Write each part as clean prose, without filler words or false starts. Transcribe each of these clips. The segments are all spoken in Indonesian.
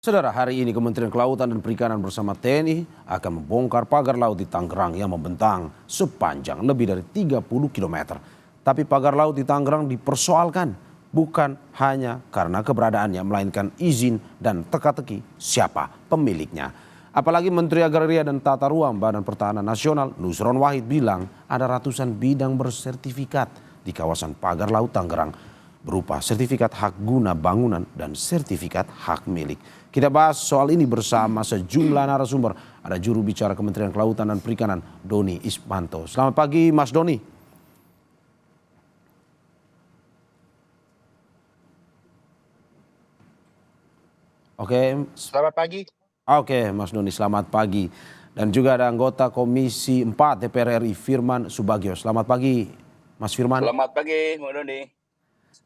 Saudara, hari ini Kementerian Kelautan dan Perikanan bersama TNI akan membongkar pagar laut di Tangerang yang membentang sepanjang lebih dari 30 km. Tapi pagar laut di Tangerang dipersoalkan bukan hanya karena keberadaannya, melainkan izin dan teka-teki siapa pemiliknya. Apalagi Menteri Agraria dan Tata Ruang Badan Pertahanan Nasional Nusron Wahid bilang ada ratusan bidang bersertifikat di kawasan pagar laut Tangerang, berupa sertifikat hak guna bangunan dan sertifikat hak milik. Kita bahas soal ini bersama sejumlah narasumber. Ada juru bicara Kementerian Kelautan dan Perikanan, Doni Ismanto. Selamat pagi, Mas Doni. Oke, Selamat pagi. Mas Doni, selamat pagi. Dan juga ada anggota Komisi 4 DPR RI, Firman Subagio. Selamat pagi, Mas Firman. Selamat pagi, Mbak Doni.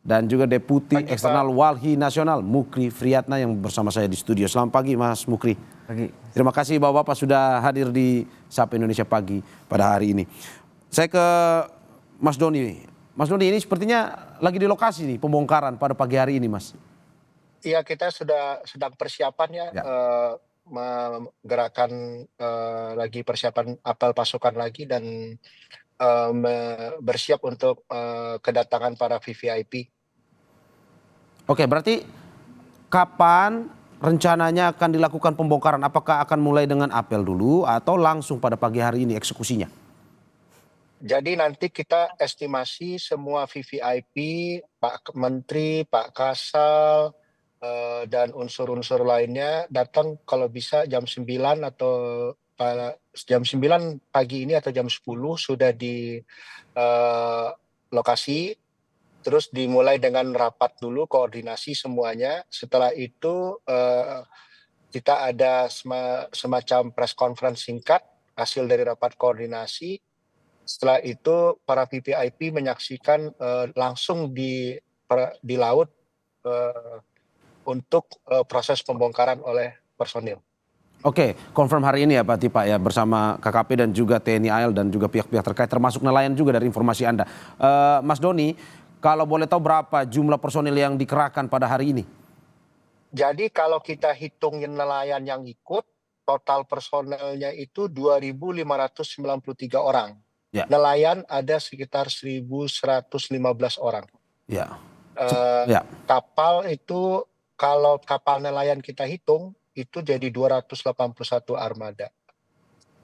Dan juga Deputi Pagi, Eksternal Pak. Walhi Nasional, Mukri Friyatna yang bersama saya di studio. Selamat pagi, Mas Mukri. Pagi. Terima kasih Bapak-Bapak sudah hadir di Sapa Indonesia Pagi pada hari ini. Saya ke Mas Doni. Mas Doni, ini sepertinya lagi di lokasi nih pembongkaran pada pagi hari ini, Mas. Iya, kita sedang persiapan ya, Ya. menggerakkan lagi persiapan apel pasukan lagi dan bersiap untuk kedatangan para VVIP. Oke, berarti kapan rencananya akan dilakukan pembongkaran? Apakah akan mulai dengan apel dulu atau langsung pada pagi hari ini eksekusinya? Jadi nanti kita estimasi semua VVIP, Pak Menteri, Pak Kasal, dan unsur-unsur lainnya datang kalau bisa jam 9 atau jam 9 pagi ini atau jam 10 sudah di lokasi. Terus dimulai dengan rapat dulu, koordinasi semuanya. Setelah itu kita ada semacam press conference singkat hasil dari rapat koordinasi. Setelah itu para VVIP menyaksikan langsung di laut untuk proses pembongkaran oleh personil. Oke, confirm hari ini ya Pak Tipa ya, bersama KKP dan juga TNI AL dan juga pihak-pihak terkait termasuk nelayan juga dari informasi Anda. Mas Doni, kalau boleh tahu berapa jumlah personil yang dikerahkan pada hari ini? Jadi kalau kita hitungin nelayan yang ikut, total personelnya itu 2.593 orang. Ya. Nelayan ada sekitar 1.115 orang. Ya. Ya. Kapal itu, kalau kapal nelayan kita hitung, itu jadi 281 armada.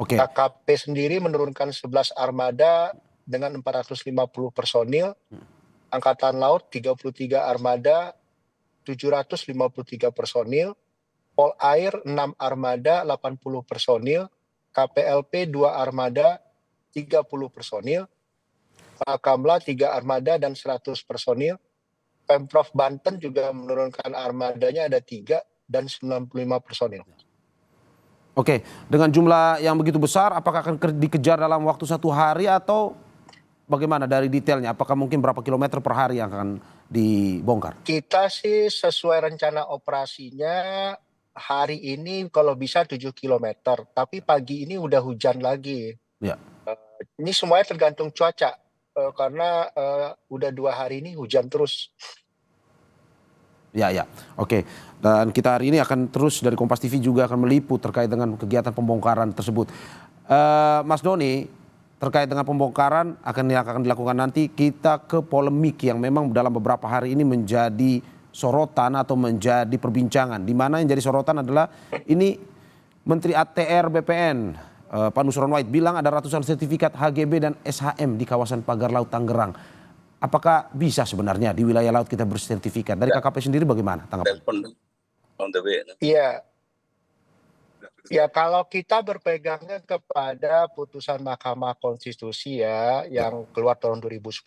Oke. KKP sendiri menurunkan 11 armada dengan 450 personil. Angkatan Laut 33 armada, 753 personil. Polair 6 armada, 80 personil. KPLP 2 armada, 30 personil. Bakamla 3 armada dan 100 personil. Pemprov Banten juga menurunkan armadanya ada 3 dan 95 personil. Oke, dengan jumlah yang begitu besar, apakah akan dikejar dalam waktu 1 hari atau bagaimana dari detailnya? Apakah mungkin berapa kilometer per hari yang akan dibongkar? Kita sih sesuai rencana operasinya hari ini kalau bisa 7 kilometer, tapi pagi ini udah hujan lagi. Ya. Ini semuanya tergantung cuaca, karena udah 2 hari ini hujan terus. Ya. Oke. Dan kita hari ini akan terus dari Kompas TV juga akan meliput terkait dengan kegiatan pembongkaran tersebut. Mas Doni, terkait dengan pembongkaran yang akan dilakukan nanti, kita ke polemik yang memang dalam beberapa hari ini menjadi sorotan atau menjadi perbincangan. Di mana yang jadi sorotan adalah ini Menteri ATR BPN Pak Nusron Wahid bilang ada ratusan sertifikat HGB dan SHM di kawasan pagar laut Tangerang. Apakah bisa sebenarnya di wilayah laut kita bersertifikat? Dari KKP sendiri bagaimana tanggapan? Iya. Ya, kalau kita berpegangnya kepada putusan Mahkamah Konstitusi ya, yang keluar tahun 2010,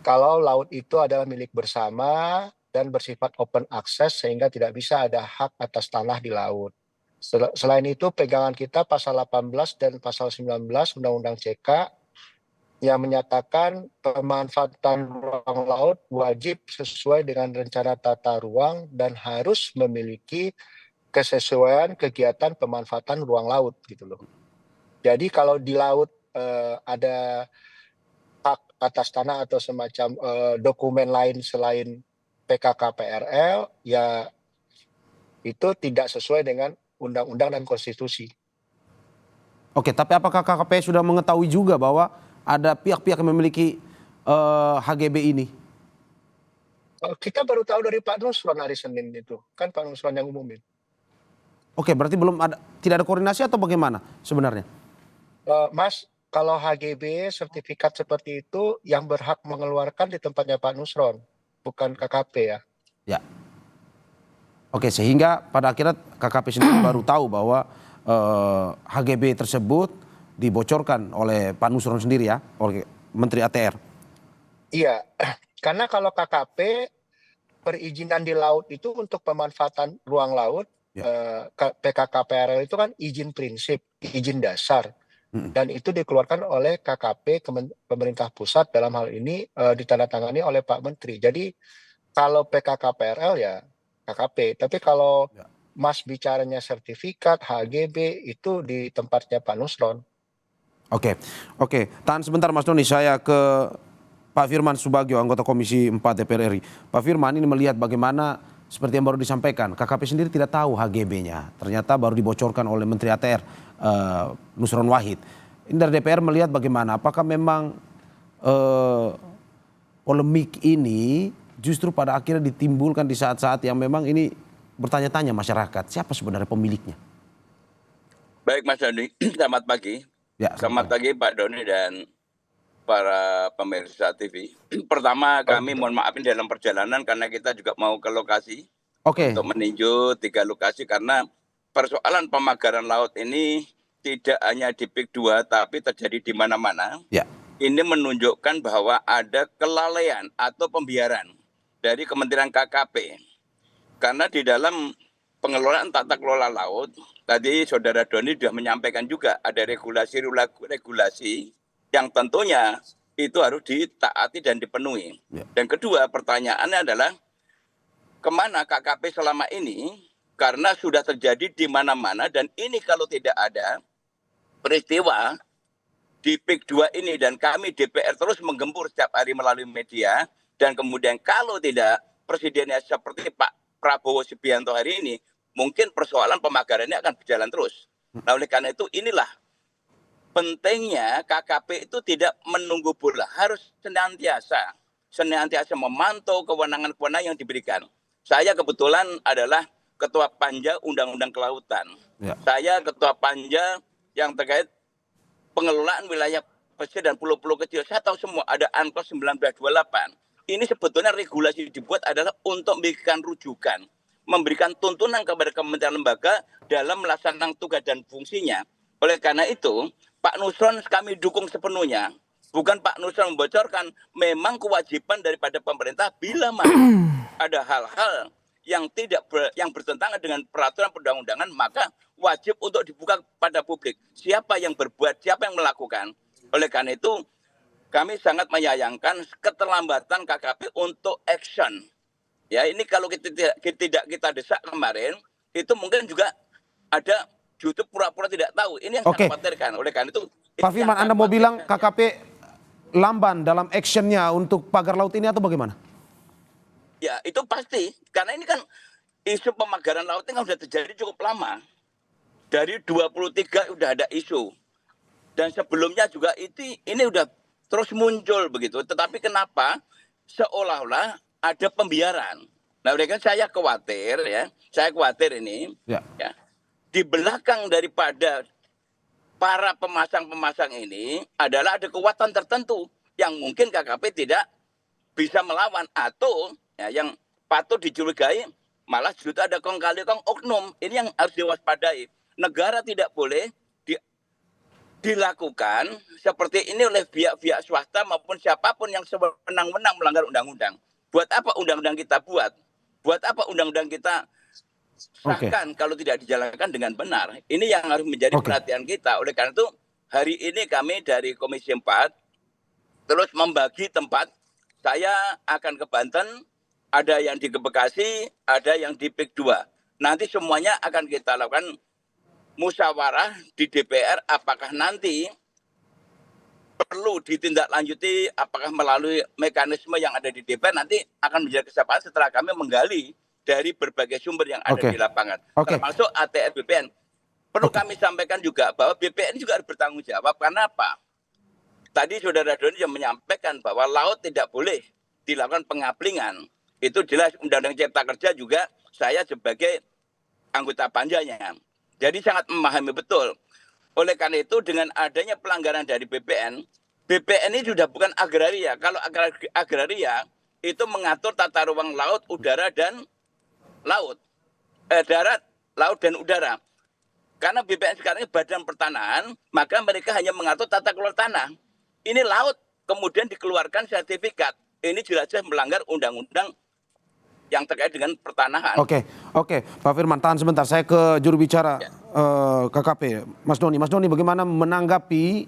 kalau laut itu adalah milik bersama dan bersifat open access sehingga tidak bisa ada hak atas tanah di laut. Selain itu, pegangan kita pasal 18 dan pasal 19 Undang-Undang CK yang menyatakan pemanfaatan ruang laut wajib sesuai dengan rencana tata ruang dan harus memiliki kesesuaian kegiatan pemanfaatan ruang laut gitu loh. Jadi kalau di laut ada hak atas tanah atau semacam dokumen lain selain PKK PRL, ya itu tidak sesuai dengan undang-undang dan konstitusi. Oke, tapi apakah KKP sudah mengetahui juga bahwa ada pihak-pihak yang memiliki HGB ini? Kita baru tahu dari Pak Nusron hari Senin itu, kan Pak Nusron yang umumin. Oke, berarti tidak ada koordinasi atau bagaimana sebenarnya? Mas, kalau HGB sertifikat seperti itu yang berhak mengeluarkan di tempatnya Pak Nusron, bukan KKP ya. Ya. Oke, sehingga pada akhirnya KKP sendiri baru tahu bahwa HGB tersebut dibocorkan oleh Pak Nusron sendiri ya, oleh Menteri ATR. Iya, karena kalau KKP perizinan di laut itu untuk pemanfaatan ruang laut, PKKPRL itu kan izin prinsip, izin dasar. Dan itu dikeluarkan oleh KKP pemerintah pusat, dalam hal ini ditandatangani oleh Pak Menteri. Jadi kalau PKKPRL ya KKP, tapi kalau Mas bicaranya sertifikat, HGB itu di tempatnya Pak Nusron. Oke, tahan sebentar Mas Doni, saya ke Pak Firman Subagio, anggota Komisi 4 DPR RI. Pak Firman, ini melihat bagaimana seperti yang baru disampaikan, KKP sendiri tidak tahu HGB-nya. Ternyata baru dibocorkan oleh Menteri ATR, Nusron Wahid. Ini dari DPR melihat bagaimana, apakah memang polemik ini justru pada akhirnya ditimbulkan di saat-saat yang memang ini bertanya-tanya masyarakat, siapa sebenarnya pemiliknya? Baik Mas Doni, selamat pagi. Ya, selamat pagi Pak Doni dan para pemirsa TV. Pertama kami mohon maafin dalam perjalanan karena kita juga mau ke lokasi untuk meninjau 3 lokasi karena persoalan pemagaran laut ini tidak hanya di PIK 2 tapi terjadi di mana-mana. Ya. Ini menunjukkan bahwa ada kelalaian atau pembiaran dari Kementerian KKP. Karena di dalam pengelolaan tata kelola laut, tadi Saudara Doni sudah menyampaikan juga ada regulasi yang tentunya itu harus ditaati dan dipenuhi. Dan kedua pertanyaannya adalah kemana KKP selama ini, karena sudah terjadi di mana-mana dan ini kalau tidak ada peristiwa di PIK 2 ini dan kami DPR terus menggempur setiap hari melalui media dan kemudian kalau tidak presidennya seperti Pak Prabowo Subianto hari ini, mungkin persoalan pemagaran ini akan berjalan terus. Nah oleh karena itu inilah pentingnya KKP itu tidak menunggu bola, harus senantiasa memantau kewenangan-kewenangan yang diberikan. Saya kebetulan adalah Ketua Panja Undang-Undang Kelautan. Ya. Saya Ketua Panja yang terkait pengelolaan wilayah pesisir dan pulau-pulau kecil. Saya tahu semua ada ANKOS 1928. Ini sebetulnya regulasi dibuat adalah untuk memberikan rujukan, memberikan tuntunan kepada kementerian lembaga dalam melaksanakan tugas dan fungsinya. Oleh karena itu, Pak Nusron kami dukung sepenuhnya. Bukan Pak Nusron membocorkan, memang kewajiban daripada pemerintah bila mana ada hal-hal yang yang bertentangan dengan peraturan perundang-undangan, maka wajib untuk dibuka pada publik. Siapa yang berbuat, siapa yang melakukan. Oleh karena itu, kami sangat menyayangkan keterlambatan KKP untuk action. Ya, ini kalau tidak kita desak kemarin, itu mungkin juga ada YouTube pura-pura tidak tahu. Ini yang saya khawatirkan. Oleh karena itu, Pak Firman, Anda mau bilang KKP lamban dalam actionnya untuk pagar laut ini atau bagaimana? Ya, itu pasti. Karena ini kan isu pemagaran laut ini kan sudah terjadi cukup lama. Dari 23 sudah ada isu. Dan sebelumnya juga ini sudah terus muncul begitu. Tetapi kenapa seolah-olah ada pembiaran? Nah, mereka saya khawatir ini ya, di belakang daripada para pemasang-pemasang ini adalah ada kekuatan tertentu yang mungkin KKP tidak bisa melawan atau ya, yang patut dicurigai malah justru ada kong kali kong oknum. Ini yang harus diwaspadai. Negara tidak boleh dilakukan seperti ini oleh pihak-pihak swasta maupun siapapun yang sewenang-wenang melanggar undang-undang. Buat apa undang-undang kita buat? Buat apa undang-undang kita sahkan kalau tidak dijalankan dengan benar? Ini yang harus menjadi perhatian kita. Oleh karena itu hari ini kami dari Komisi 4 terus membagi tempat. Saya akan ke Banten, ada yang di Bekasi, ada yang di PIK 2. Nanti semuanya akan kita lakukan musyawarah di DPR, apakah nanti perlu ditindaklanjuti, apakah melalui mekanisme yang ada di DPR, nanti akan menjadi kesepakatan setelah kami menggali dari berbagai sumber yang ada di lapangan, termasuk ATR BPN. Perlu kami sampaikan juga bahwa BPN juga harus bertanggung jawab. Karena apa? Tadi Saudara Doni yang menyampaikan bahwa laut tidak boleh dilakukan pengablingan. Itu jelas Undang-Undang Cipta Kerja juga saya sebagai anggota panjanya. Jadi sangat memahami betul. Oleh karena itu dengan adanya pelanggaran dari BPN, BPN ini sudah bukan agraria. Kalau agraria itu mengatur tata ruang laut, udara, dan laut. Darat, laut, dan udara. Karena BPN sekarang ini badan pertanahan, maka mereka hanya mengatur tata kelola tanah. Ini laut, kemudian dikeluarkan sertifikat. Ini jelas-jelas melanggar undang-undang yang terkait dengan pertanahan. Oke, Pak Firman, tahan sebentar. Saya ke juru bicara KKP, Mas Doni. Mas Doni, bagaimana menanggapi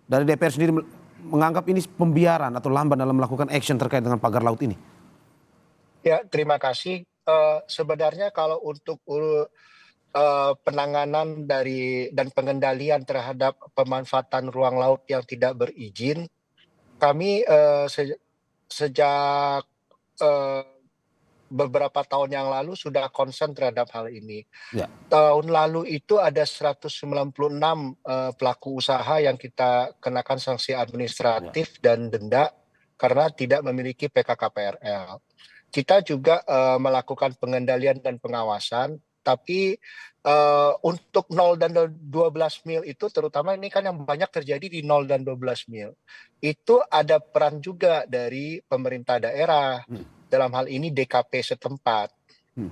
dari DPR sendiri menganggap ini pembiaran atau lamban dalam melakukan action terkait dengan pagar laut ini? Ya, terima kasih. Sebenarnya kalau untuk penanganan dan pengendalian terhadap pemanfaatan ruang laut yang tidak berizin, kami sejak beberapa tahun yang lalu sudah concern terhadap hal ini. Ya. Tahun lalu itu ada 196 pelaku usaha yang kita kenakan sanksi administratif dan denda karena tidak memiliki PKKPRL. Kita juga melakukan pengendalian dan pengawasan, tapi untuk 0 dan 12 mil itu terutama ini kan yang banyak terjadi di 0 dan 12 mil. Itu ada peran juga dari pemerintah daerah. Dalam hal ini DKP setempat.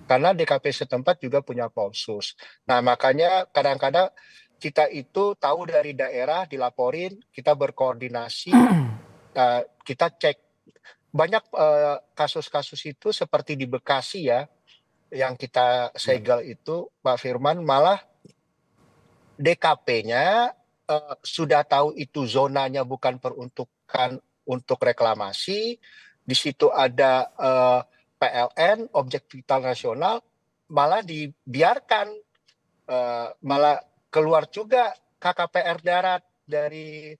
Karena DKP setempat juga punya Polsus. Nah, makanya kadang-kadang kita itu tahu dari daerah, dilaporin, kita berkoordinasi, kita cek. Banyak kasus-kasus itu seperti di Bekasi ya, yang kita segel itu, Pak Firman, malah DKP-nya sudah tahu itu zonanya bukan peruntukan untuk reklamasi. Di situ ada PLN, objek vital nasional, malah dibiarkan, malah keluar juga KKPR darat dari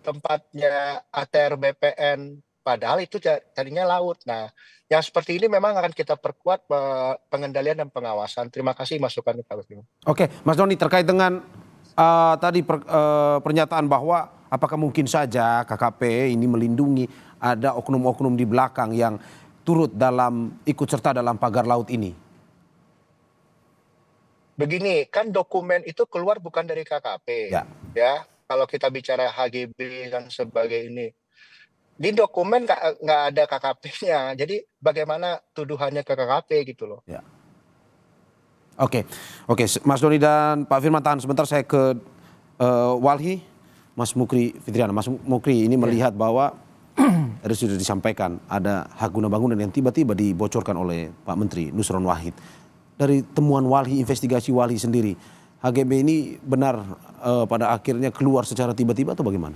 tempatnya ATR BPN, padahal itu tadinya laut. Nah, yang seperti ini memang akan kita perkuat pengendalian dan pengawasan. Terima kasih masukannya Pak Firman. Oke, Mas Doni, terkait dengan tadi pernyataan bahwa apakah mungkin saja KKP ini melindungi ada oknum-oknum di belakang yang turut ikut serta dalam pagar laut ini? Begini, kan dokumen itu keluar bukan dari KKP. Ya, kalau kita bicara HGB dan sebagainya ini. Di dokumen nggak ada KKP-nya. Jadi bagaimana tuduhannya ke KKP gitu loh. Ya. Oke, Mas Doni dan Pak Firman, tahan sebentar, saya ke Walhi, Mas Mukri Fitriana. Mas Mukri ini melihat bahwa tadi sudah disampaikan ada hak guna bangunan yang tiba-tiba dibocorkan oleh Pak Menteri Nusron Wahid. Dari temuan Walhi, investigasi Walhi sendiri, HGB ini benar pada akhirnya keluar secara tiba-tiba atau bagaimana?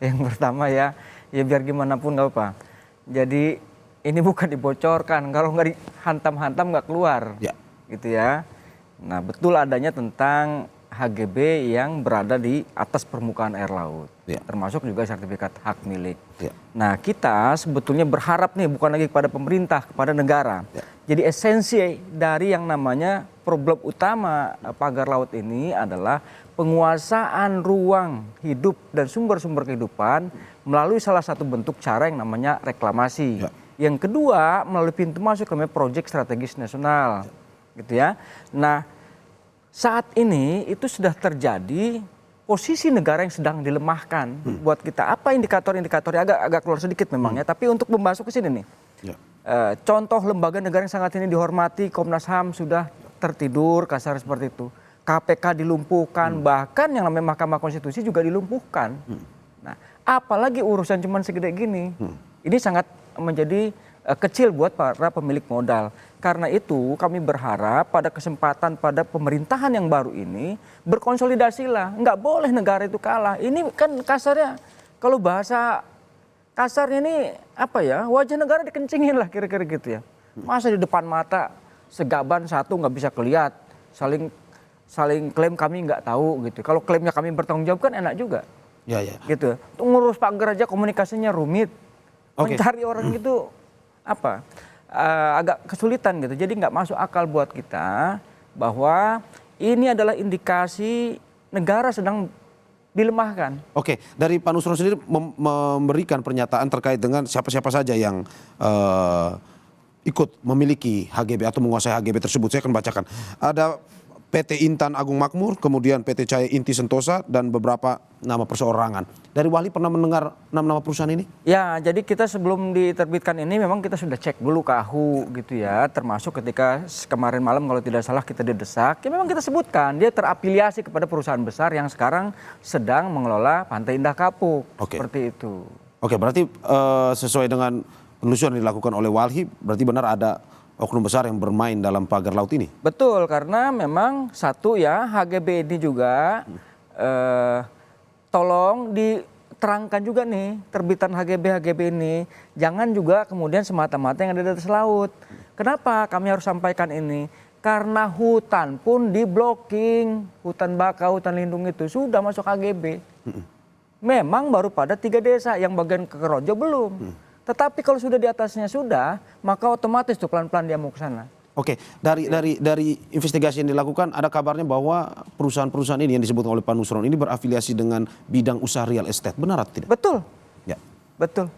Yang pertama ya biar gimana pun nggak apa. Jadi ini bukan dibocorkan, kalau nggak dihantam-hantam nggak keluar, gitu ya. Nah, betul adanya tentang HGB yang berada di atas permukaan air laut, termasuk juga sertifikat hak milik. Nah, kita sebetulnya berharap nih bukan lagi kepada pemerintah, kepada negara. Jadi esensi dari yang namanya problem utama pagar laut ini adalah penguasaan ruang hidup dan sumber-sumber kehidupan melalui salah satu bentuk cara yang namanya reklamasi. Yang kedua melalui pintu masuk namanya proyek strategis nasional, gitu ya. Nah, saat ini itu sudah terjadi posisi negara yang sedang dilemahkan buat kita. Apa indikator-indikatornya agak keluar sedikit memangnya, tapi untuk membahas ke sini nih. Contoh lembaga negara yang sangat ini dihormati, Komnas HAM sudah tertidur kasar seperti itu. KPK dilumpuhkan, bahkan yang namanya Mahkamah Konstitusi juga dilumpuhkan. Nah, apalagi urusan cuman segede gini. Ini sangat menjadi kecil buat para pemilik modal. Karena itu kami berharap pada kesempatan pada pemerintahan yang baru ini berkonsolidasilah. Nggak boleh negara itu kalah. Ini kan kasarnya, kalau bahasa kasarnya ini apa ya, wajah negara dikencingin lah kira-kira gitu ya. Masa di depan mata segaban satu nggak bisa kelihat, saling klaim kami nggak tahu gitu. Kalau klaimnya kami bertanggung jawab kan enak juga. Gitu. Ngurus pagar aja komunikasinya rumit. Mencari orang itu apa? agak kesulitan gitu. Jadi nggak masuk akal buat kita bahwa ini adalah indikasi negara sedang dilemahkan. Oke, dari Pak Nusron sendiri memberikan pernyataan terkait dengan siapa-siapa saja yang ikut memiliki HGB atau menguasai HGB tersebut. Saya akan bacakan. Ada PT Intan Agung Makmur, kemudian PT Cahaya Inti Sentosa, dan beberapa nama perseorangan. Dari Wahli pernah mendengar nama-nama perusahaan ini? Ya, jadi kita sebelum diterbitkan ini memang kita sudah cek dulu ke AHU gitu ya. Termasuk ketika kemarin malam kalau tidak salah kita didesak, ya memang kita sebutkan dia terafiliasi kepada perusahaan besar yang sekarang sedang mengelola Pantai Indah Kapuk. Seperti itu. Oke, berarti sesuai dengan penelusuran yang dilakukan oleh Walhi, berarti benar ada oknum besar yang bermain dalam pagar laut ini? Betul, karena memang satu ya HGB ini juga tolong diterangkan juga nih terbitan HGB ini. Jangan juga kemudian semata-mata yang ada di atas laut. Kenapa kami harus sampaikan ini? Karena hutan pun di blocking, hutan bakau, hutan lindung itu sudah masuk HGB. Memang baru pada 3 desa, yang bagian Kekerojo belum. Tetapi kalau sudah di atasnya sudah, maka otomatis tuh pelan-pelan dia mau ke sana. Oke, dari investigasi yang dilakukan ada kabarnya bahwa perusahaan-perusahaan ini yang disebut oleh Pak Nusron ini berafiliasi dengan bidang usaha real estate. Benar atau tidak? Betul. Ya. Betul.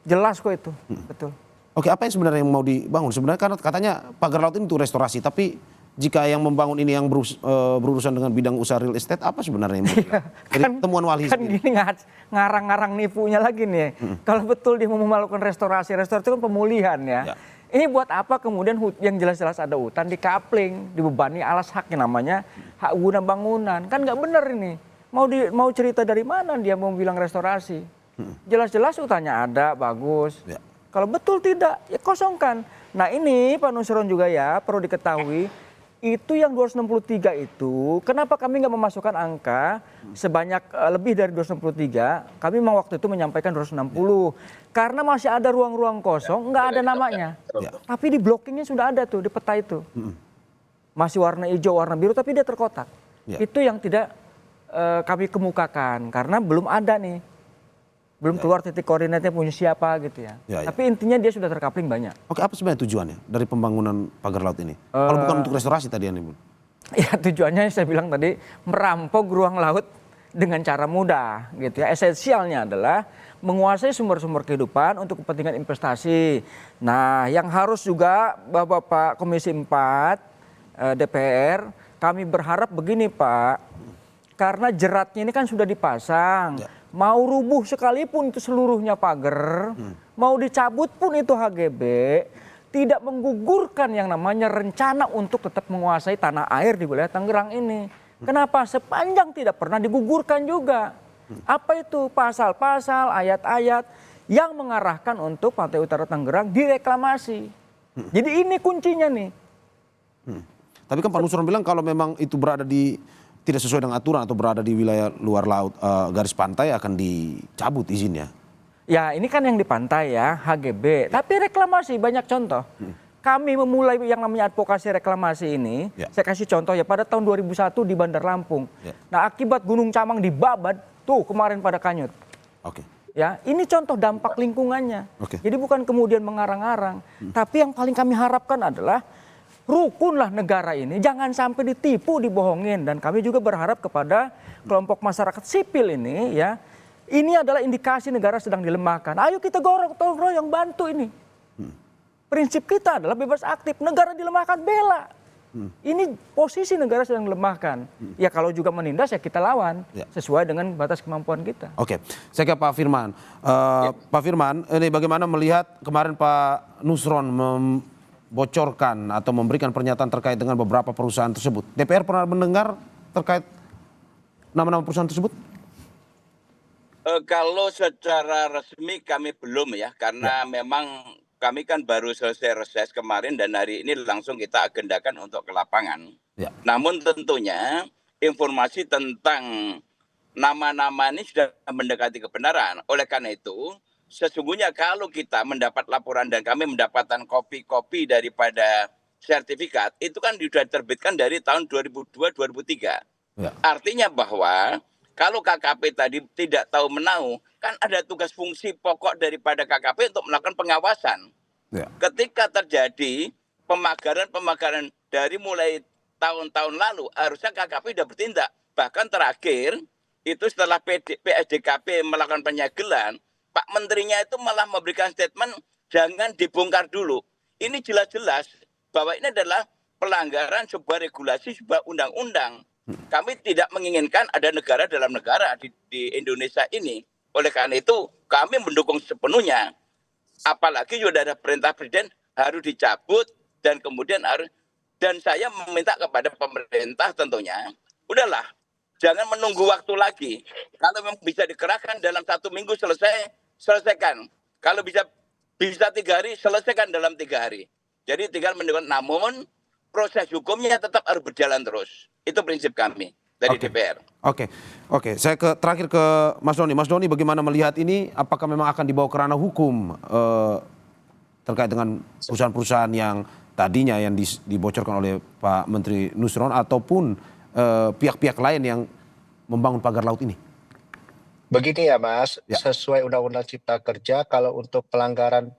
Jelas kok itu. Betul. Oke, apa yang sebenarnya yang mau dibangun? Sebenarnya kan katanya pagar laut ini untuk restorasi, tapi jika yang membangun ini yang berurusan dengan bidang usaha real estate, apa sebenarnya yang mau jadi temuan Walhi kan sendiri? Gini ngarang-ngarang nipunya lagi nih. Kalau betul dia mau melakukan restorasi itu kan pemulihan ya. Ini buat apa kemudian yang jelas-jelas ada hutan dikapling, dibebani alas haknya namanya hak guna bangunan. Kan nggak benar ini. Mau cerita dari mana dia mau bilang restorasi? Jelas-jelas hutannya ada, bagus. Kalau betul tidak, ya kosongkan. Nah ini Pak Nusron juga ya perlu diketahui. Itu yang 263 itu, kenapa kami nggak memasukkan angka sebanyak lebih dari 263? Kami memang waktu itu menyampaikan 260. Karena masih ada ruang-ruang kosong, nggak ada namanya. Tapi di blockingnya sudah ada tuh, di peta itu. Masih warna hijau, warna biru, tapi dia terkotak. Itu yang tidak kami kemukakan, karena belum ada nih. Belum keluar titik koordinatnya punya siapa gitu ya. Tapi intinya dia sudah terkapling banyak. Oke, apa sebenarnya tujuannya dari pembangunan pagar laut ini? Kalau bukan untuk restorasi tadi Anda bilang. Ya tujuannya saya bilang tadi merampok ruang laut dengan cara mudah gitu ya. Esensialnya adalah menguasai sumber-sumber kehidupan untuk kepentingan investasi. Nah yang harus juga Bapak Komisi 4 DPR, kami berharap begini Pak. Karena jeratnya ini kan sudah dipasang. Mau rubuh sekalipun itu seluruhnya pagar, mau dicabut pun itu HGB, tidak menggugurkan yang namanya rencana untuk tetap menguasai tanah air di wilayah Tangerang ini. Kenapa? Sepanjang tidak pernah digugurkan juga. Apa itu? Pasal-pasal, ayat-ayat yang mengarahkan untuk Pantai Utara Tangerang direklamasi. Jadi ini kuncinya nih. Tapi kan Pak Nusron bilang kalau memang itu berada di tidak sesuai dengan aturan atau berada di wilayah luar laut garis pantai akan dicabut izinnya. Ya ini kan yang di pantai ya HGB. Tapi reklamasi banyak contoh. Kami memulai yang namanya advokasi reklamasi ini. Saya kasih contoh ya pada tahun 2001 di Bandar Lampung. Nah akibat Gunung Camang dibabat tuh kemarin pada Kanyut. Ya ini contoh dampak lingkungannya. Jadi bukan kemudian mengarang-arang. Tapi yang paling kami harapkan adalah rukunlah negara ini, jangan sampai ditipu, dibohongin. Dan kami juga berharap kepada kelompok masyarakat sipil ini ya, ini adalah indikasi negara sedang dilemahkan. Ayo kita gotong royong bantu ini. Prinsip kita adalah bebas aktif, negara dilemahkan bela. Ini posisi negara sedang dilemahkan. Ya kalau juga menindas ya kita lawan, sesuai dengan batas kemampuan kita. Oke, saya ke Pak Firman. Pak Firman, ini bagaimana melihat kemarin Pak Nusron bocorkan atau memberikan pernyataan terkait dengan beberapa perusahaan tersebut. DPR pernah mendengar terkait nama-nama perusahaan tersebut? Kalau secara resmi kami belum ya, karena memang kami kan baru selesai reses kemarin dan hari ini langsung kita agendakan untuk ke lapangan. Namun tentunya informasi tentang nama-nama ini sudah mendekati kebenaran. Oleh karena itu, sesungguhnya kalau kita mendapat laporan dan kami mendapatkan kopi-kopi daripada sertifikat, itu kan sudah diterbitkan dari tahun 2002-2003. Artinya bahwa kalau KKP tadi tidak tahu menau, kan ada tugas fungsi pokok daripada KKP untuk melakukan pengawasan. Ya. Ketika terjadi pemagaran dari mulai tahun-tahun lalu, harusnya KKP sudah bertindak. Bahkan terakhir, itu setelah PSDKP melakukan penyegelan, Pak Menterinya itu malah memberikan statement, jangan dibongkar dulu. Ini jelas-jelas bahwa ini adalah pelanggaran sebuah regulasi, sebuah undang-undang. Kami tidak menginginkan ada negara dalam negara di Indonesia ini. Oleh karena itu, kami mendukung sepenuhnya. Apalagi sudah ada perintah presiden harus dicabut dan kemudian harus, dan saya meminta kepada pemerintah tentunya, udahlah, jangan menunggu waktu lagi. Kalau memang bisa dikerahkan dalam 1 minggu selesaikan. Kalau bisa 3 hari, selesaikan dalam 3 hari. Jadi tinggal menunggu, namun proses hukumnya tetap harus berjalan terus. Itu prinsip kami dari DPR. Oke. Saya terakhir ke Mas Doni. Mas Doni, bagaimana melihat ini? Apakah memang akan dibawa ke ranah hukum terkait dengan perusahaan-perusahaan yang tadinya yang dibocorkan oleh Pak Menteri Nusron ataupun pihak-pihak lain yang membangun pagar laut ini? Begini ya Mas, sesuai Undang-Undang Cipta Kerja, kalau untuk pelanggaran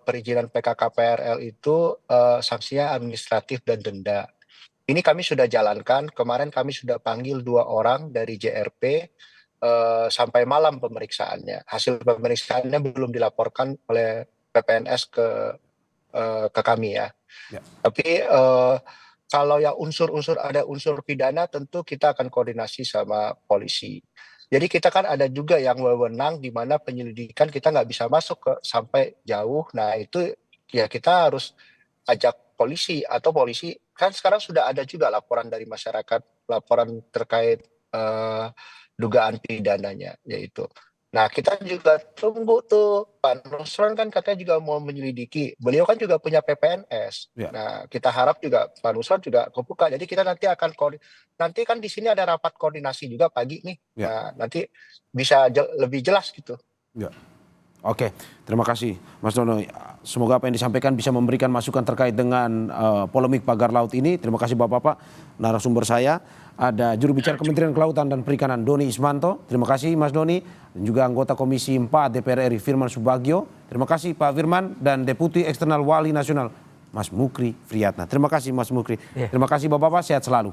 perizinan PKKPRL itu sanksinya administratif dan denda. Ini kami sudah jalankan, kemarin kami sudah panggil 2 orang dari JRP sampai malam pemeriksaannya. Hasil pemeriksaannya belum dilaporkan oleh PPNS ke kami ya. Tapi kalau yang ada unsur pidana tentu kita akan koordinasi sama polisi. Jadi kita kan ada juga yang wewenang di mana penyelidikan kita nggak bisa masuk sampai jauh. Nah itu ya kita harus ajak polisi, atau polisi kan sekarang sudah ada juga laporan dari masyarakat, laporan terkait dugaan pidananya yaitu. Nah kita juga tunggu tuh, Pak Nusron kan katanya juga mau menyelidiki, beliau kan juga punya PPNS. Nah kita harap juga Pak Nusron juga kebuka, jadi kita nanti akan nanti kan di sini ada rapat koordinasi juga pagi nih. Nah nanti bisa lebih jelas gitu. Oke, terima kasih Mas Dono. Semoga apa yang disampaikan bisa memberikan masukan terkait dengan polemik pagar laut ini. Terima kasih Bapak-Bapak. Narasumber saya ada juru bicara Kementerian Kelautan dan Perikanan Doni Ismanto. Terima kasih Mas Doni. Dan juga anggota Komisi 4 DPR RI Firman Subagio. Terima kasih Pak Firman. Dan Deputi Eksternal Wali Nasional Mas Mukri Friyatna. Terima kasih Mas Mukri. Terima kasih Bapak-Bapak, sehat selalu.